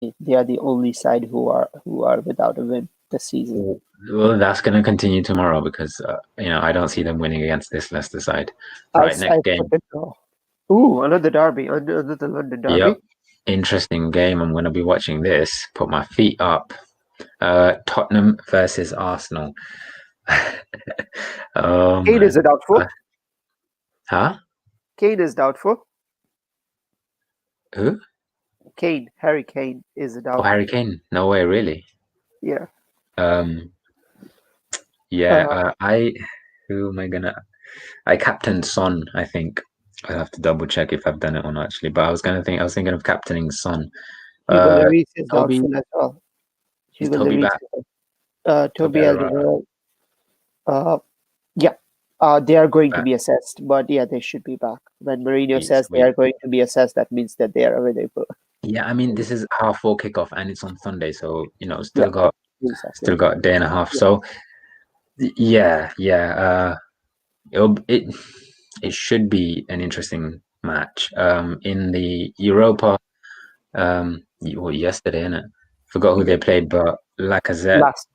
They are the only side who are without a win this season. Well, that's going to continue tomorrow because I don't see them winning against this Leicester side. Right, I next put game. it draw. Ooh, another derby, another London Yep, derby. interesting game. I'm going to be watching this. Put my feet up. Tottenham versus Arsenal. Oh Kane is man. a doubtful. Huh? Kane is doubtful. Who? Harry Kane is a Oh, Harry doubtful. Kane. No way, really. Yeah. Um, yeah, Uh, who am I gonna, I captained Son, I think. I have to double check if I've done it or not actually, but I was thinking of captaining Son. Hugo Uh, Lloris is Toby, doubtful as well. is Hugo Toby Lloris. back? Toby Toby Alderweireld. Alderweireld. Uh, yeah. They are going to Back. be assessed, but yeah, they should be back. When Mourinho Sweet, says they are sweet. going to be assessed, that means that they are available. Yeah, I mean this is half four kickoff and it's on Sunday, so Yeah, still exactly. got a day and a half. Yeah. So yeah. It it should be an interesting match. In the Europa, yesterday, innit? Forgot who Yeah. they played, but Lacazette, Last.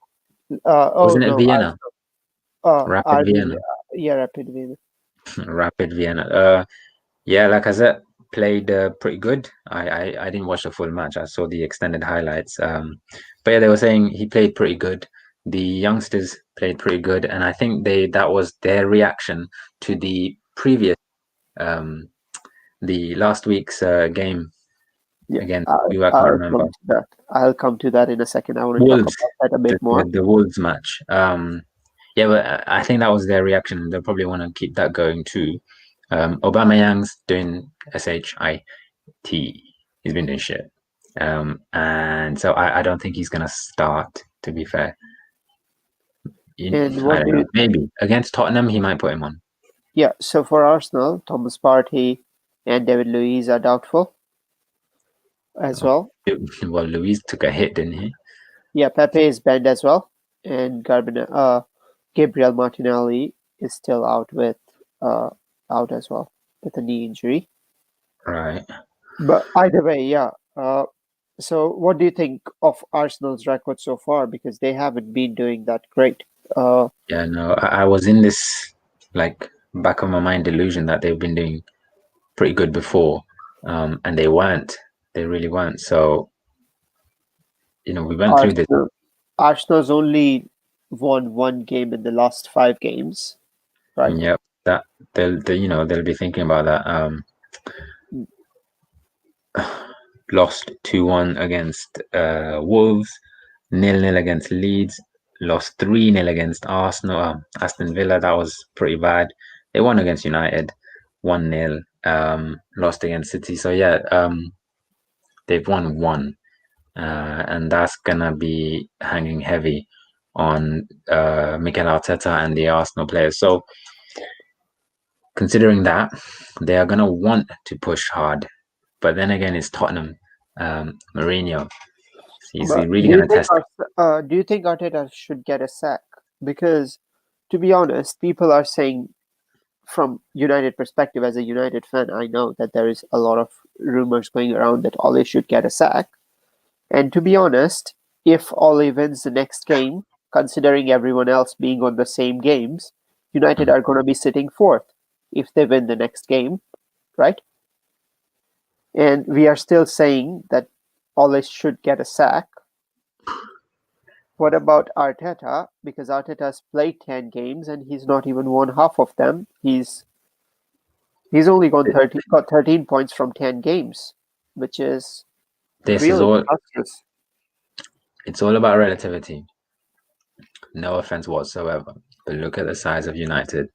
Oh wasn't it no, Vienna? Rapid RB. Vienna, Yeah, Rapid Wien. Rapid Vienna. Yeah, Lacazette played pretty good. I didn't watch the full match. I saw the extended highlights. But yeah, they were saying he played pretty good. The youngsters played pretty good, and I think that was their reaction to the previous um the last week's game Yeah, against I'll, who I can't I'll remember. come to that. I'll come to that in a second. I want to talk Wolves, about that a bit the, more. the Wolves match. Yeah, but I think that was their reaction. They'll probably want to keep that going too. Aubameyang's doing shit. He's been doing shit. And so I don't think he's gonna start. To be fair, And I what don't do know. you? Maybe against Tottenham, he might put him on. Yeah, so for Arsenal, Thomas Partey and David Luiz are doubtful as well. Well, Luis took a hit, didn't he? Yeah, Pepe is banned as well, and Gabriel Martinelli is still uh, out as well with a knee injury. Right. But either way, yeah. So what do you think of Arsenal's record so far? Because they haven't been doing that great. Uh, Yeah. No, I was in this like back of my mind delusion that they've been doing pretty good before, and they weren't. They really weren't. So we went through this. Arsenal, Arsenal's only won one game in the last 5 games, right? Yep. That they'll be thinking about that. Lost 2-1 against Wolves, 0-0 against Leeds, lost 3-0 against Arsenal, Aston Villa. That was pretty bad. They won against United, 1-0. Lost against City. So yeah, they've won one, and that's gonna be hanging heavy on Mikel Arteta and the Arsenal players. So considering that, they are gonna want to push hard. But then again, it's Tottenham, Mourinho. Is he But really going to test? do you think Arteta should get a sack? Because to be honest, people are saying from United perspective, as a United fan, I know that there is a lot of rumors going around that Ole should get a sack. And to be honest, if Ole wins the next game, considering everyone else being on the same games, United Mm. are going to be sitting fourth if they win the next game, right? And we are still saying that Ole should get a sack. What about Arteta? Because Arteta's played 10 games and he's not even won half of them. He's only got 13 points from 10 games, which is This is really all. disastrous. It's all about relativity. No offense whatsoever, but look at the size of United.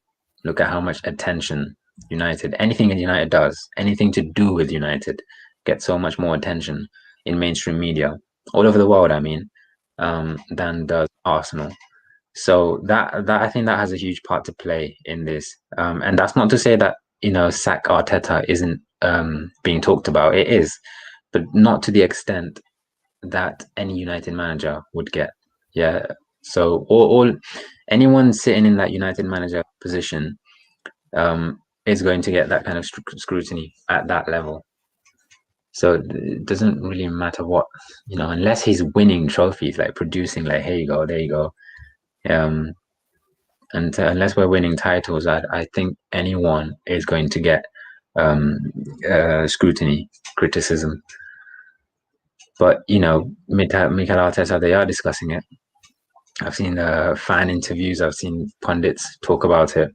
Look at how much attention anything in United does, anything to do with United, gets so much more attention in mainstream media all over the world. I mean, than does Arsenal. So that I think that has a huge part to play in this. And that's not to say that sack Arteta isn't being talked about. It is, but not to the extent that any United manager would get. Yeah. So all anyone sitting in that United manager position is going to get that kind of scrutiny at that level. So it doesn't really matter what, unless he's winning trophies, like producing, like, here you go, there you go. Um, and unless we're winning titles, I think anyone is going to get scrutiny, criticism. But Mikel Arteta, they are discussing it. I've seen fan interviews, I've seen pundits talk about it,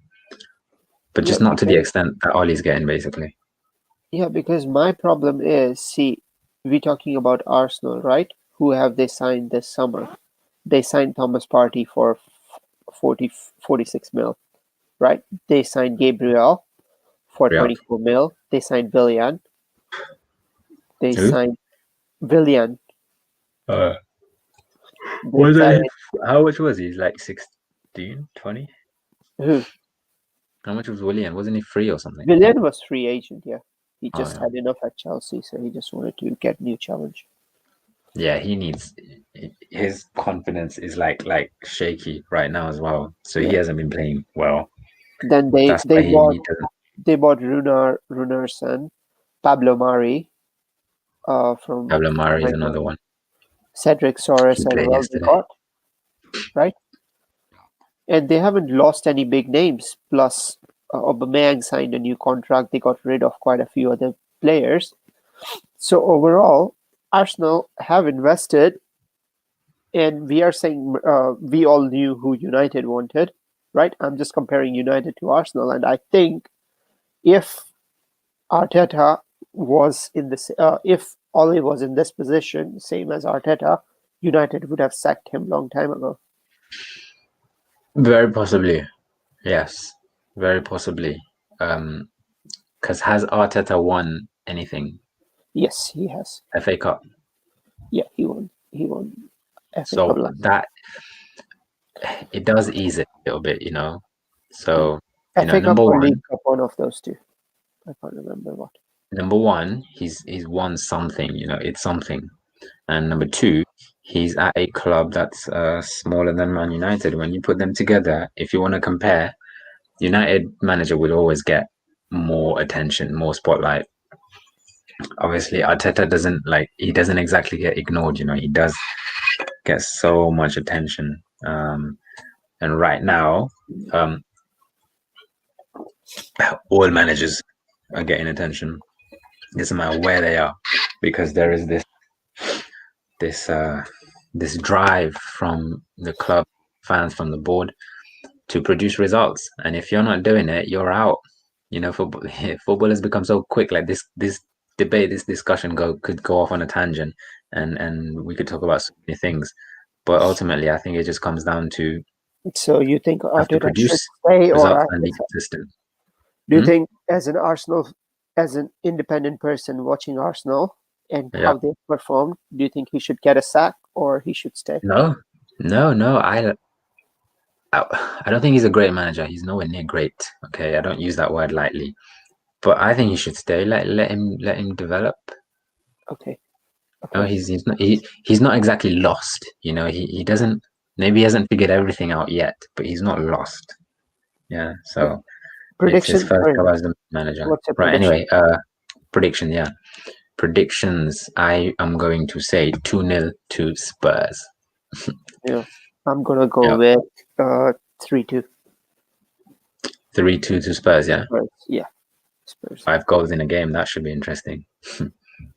but Yeah, just not to the extent that Ollie's getting, basically. yeah, because my problem is, see, we're talking about Arsenal, right? Who have they signed this summer? They signed Thomas Partey for 46 mil, right? They signed Gabriel for Yeah. 24 mil. They signed Willian. They Who? signed Willian. Uh, They was it? signed How much was he? He's like 16, 20? who? How much was Willian? Wasn't he free or something? Willian was free agent, yeah. He Oh, just yeah. had enough at Chelsea, so he just wanted to get new challenge. Yeah, he needs his confidence is like shaky right now as well. So he Yeah. hasn't been playing well. Then they That's they why bought he doesn't. they bought Runarsson, Pablo Mari, from Pablo Mari is Michael, another one. Cedric He Soares as played well. They yesterday. got right, and they haven't lost any big names. Plus, Aubameyang signed a new contract. They got rid of quite a few other players. So overall, Arsenal have invested, and we are saying we all knew who United wanted, right? I'm just comparing United to Arsenal, and I think if Arteta was in this, if Ole was in this position, same as Arteta, United would have sacked him long time ago. Very possibly, yes, very possibly. Because has Arteta won anything? Yes, he has. FA Cup. Yeah, he won. He won FA Cup So last. that it does ease it a little bit, So FA Cup number or League one, Cup, one of those two. I can't remember what. he's won something, it's something. And number two, he's at a club that's smaller than Man United. When you put them together, if you want to compare, United manager will always get more attention, more spotlight. Obviously, Arteta doesn't exactly get ignored. He does get so much attention. And right now, um, all managers are getting attention. It doesn't matter where they are, because there is this this drive from the club, fans, from the board to produce results. And if you're not doing it, you're out. Football has become so quick. Like this debate, this discussion could go off on a tangent, and we could talk about so many things. But ultimately, I think it just comes down to So you think have to Arteta should produce stay, or results and be Arteta? consistent. Do you think, as an Arsenal, as an independent person watching Arsenal and Yeah. how they performed, do you think he should get a sack or he should stay? No. I don't think he's a great manager. He's nowhere near great. Okay, I don't use that word lightly, but I think he should stay. Let him develop. Okay. No, Okay. he's not exactly lost. He doesn't. Maybe he hasn't figured everything out yet, but he's not lost. Yeah. So it's his Prediction first for job him. as the manager. What's your Right. prediction? Anyway, prediction. Yeah, predictions. I am going to say 2-0 to Spurs. Yeah. I'm gonna go Yeah. with 3-2. 3-2 to Spurs. Yeah. Spurs. Yeah. Spurs. 5 goals in a game. That should be interesting. I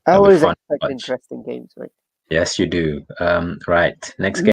That'll be always fun to expect watch. interesting games, right? Yes, you do. Right. Next game.